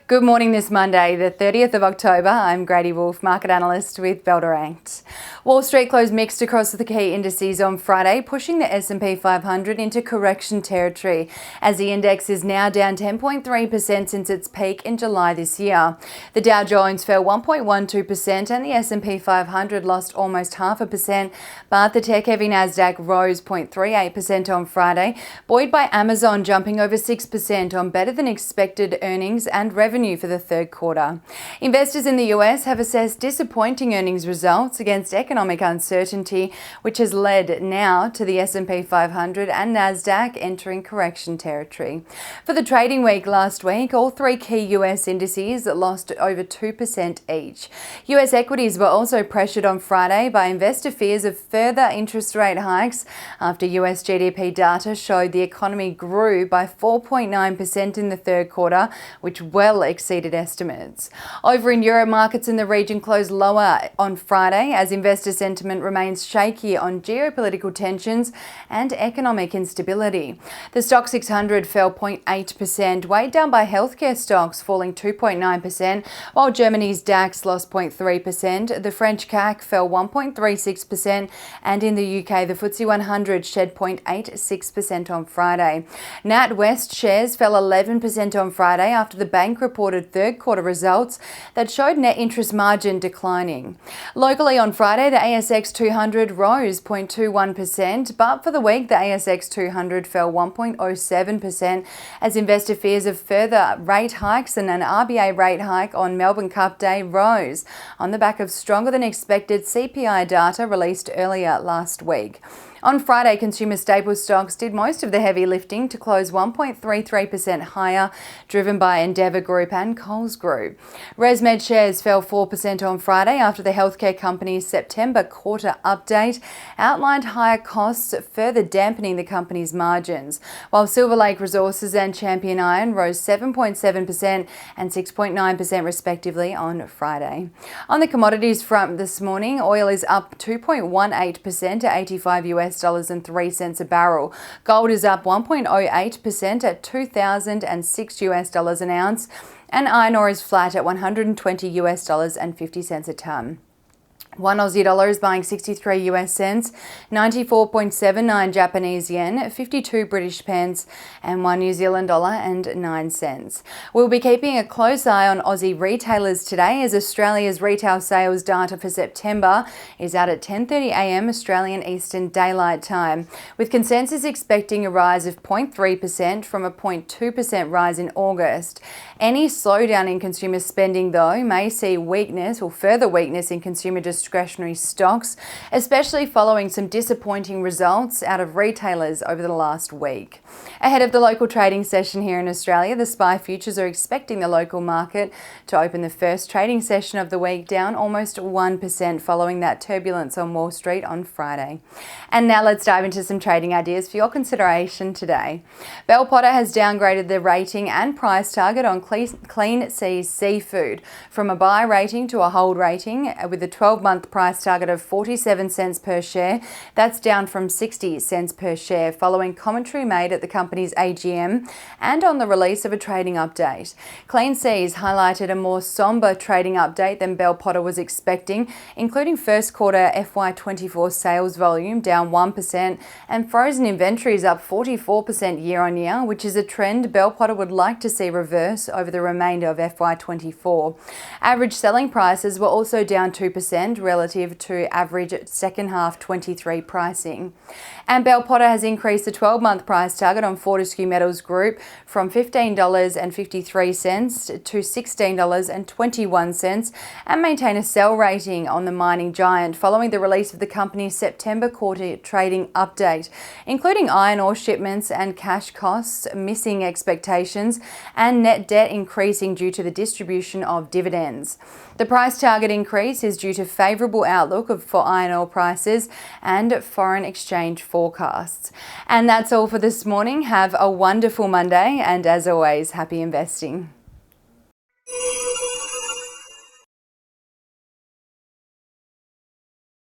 Good morning this Monday, the 30th of October. I'm Grady Wolf, market analyst with Belderranked. Wall Street closed mixed across the key indices on Friday, pushing the S&P 500 into correction territory, as the index is now down 10.3% since its peak in July this year. The Dow Jones fell 1.12% and the S&P 500 lost almost 0.5%, but the tech-heavy Nasdaq rose 0.38% on Friday, buoyed by Amazon jumping over 6% on better than expected earnings and revenue for the third quarter. Investors in the US have assessed disappointing earnings results against economic uncertainty, which has led now to the S&P 500 and Nasdaq entering correction territory. For the trading week last week, all three key US indices lost over 2% each. US equities were also pressured on Friday by investor fears of further interest rate hikes after US GDP data showed the economy grew by 4.9% in the third quarter, which well exceeded estimates. Over in Europe, markets in the region closed lower on Friday as investor sentiment remains shaky on geopolitical tensions and economic instability. The Stoxx 600 fell 0.8%, weighed down by healthcare stocks falling 2.9%, while Germany's DAX lost 0.3%, the French CAC fell 1.36%, and in the UK, the FTSE 100 shed 0.86% on Friday. NatWest shares fell 11% on Friday after the bank reported third quarter results that showed net interest margin declining. Locally on Friday, the ASX 200 rose 0.21%, but for the week, the ASX 200 fell 1.07% as investor fears of further rate hikes and an RBA rate hike on Melbourne Cup Day rose on the back of stronger than expected CPI data released earlier last week. On Friday, consumer staple stocks did most of the heavy lifting to close 1.33% higher, driven by Endeavour Group and Coles Group. ResMed shares fell 4% on Friday after the healthcare company's September quarter update outlined higher costs, further dampening the company's margins, while Silver Lake Resources and Champion Iron rose 7.7% and 6.9% respectively on Friday. On the commodities front this morning, oil is up 2.18% to $85.03 a barrel. Gold is up 1.08% at $2,006 an ounce, and iron ore is flat at $120.50 a tonne. One Aussie dollar is buying 63 US cents, 94.79 Japanese yen, 52 British pence, and 1 New Zealand dollar and 9 cents. We'll be keeping a close eye on Aussie retailers today as Australia's retail sales data for September is out at 10:30 a.m. Australian Eastern Daylight Time, with consensus expecting a rise of 0.3% from a 0.2% rise in August. Any slowdown in consumer spending, though, may see weakness or further weakness in consumer discretionary stocks, especially following some disappointing results out of retailers over the last week. Ahead of the local trading session here in Australia, the SPI futures are expecting the local market to open the first trading session of the week down almost 1% following that turbulence on Wall Street on Friday. And now let's dive into some trading ideas for your consideration today. Bell Potter has downgraded the rating and price target on Clean Seas Seafood from a buy rating to a hold rating, with a 12-month price target of 47 cents per share. That's down from 60 cents per share following commentary made at the company's AGM and on the release of a trading update. Clean Seas highlighted a more sombre trading update than Bell Potter was expecting, including first quarter FY24 sales volume down 1% and frozen inventories up 44% year on year, which is a trend Bell Potter would like to see reverse over the remainder of FY24. Average selling prices were also down 2% relative to average second half 23 pricing. And Bell Potter has increased the 12-month price target on Fortescue Metals Group from $15.53 to $16.21 and maintain a sell rating on the mining giant following the release of the company's September quarter trading update, including iron ore shipments and cash costs missing expectations and net debt increasing due to the distribution of dividends. The price target increase is due to favourable outlook for iron ore prices and foreign exchange forecasts. And that's all for this morning. Have a wonderful Monday, and as always, happy investing.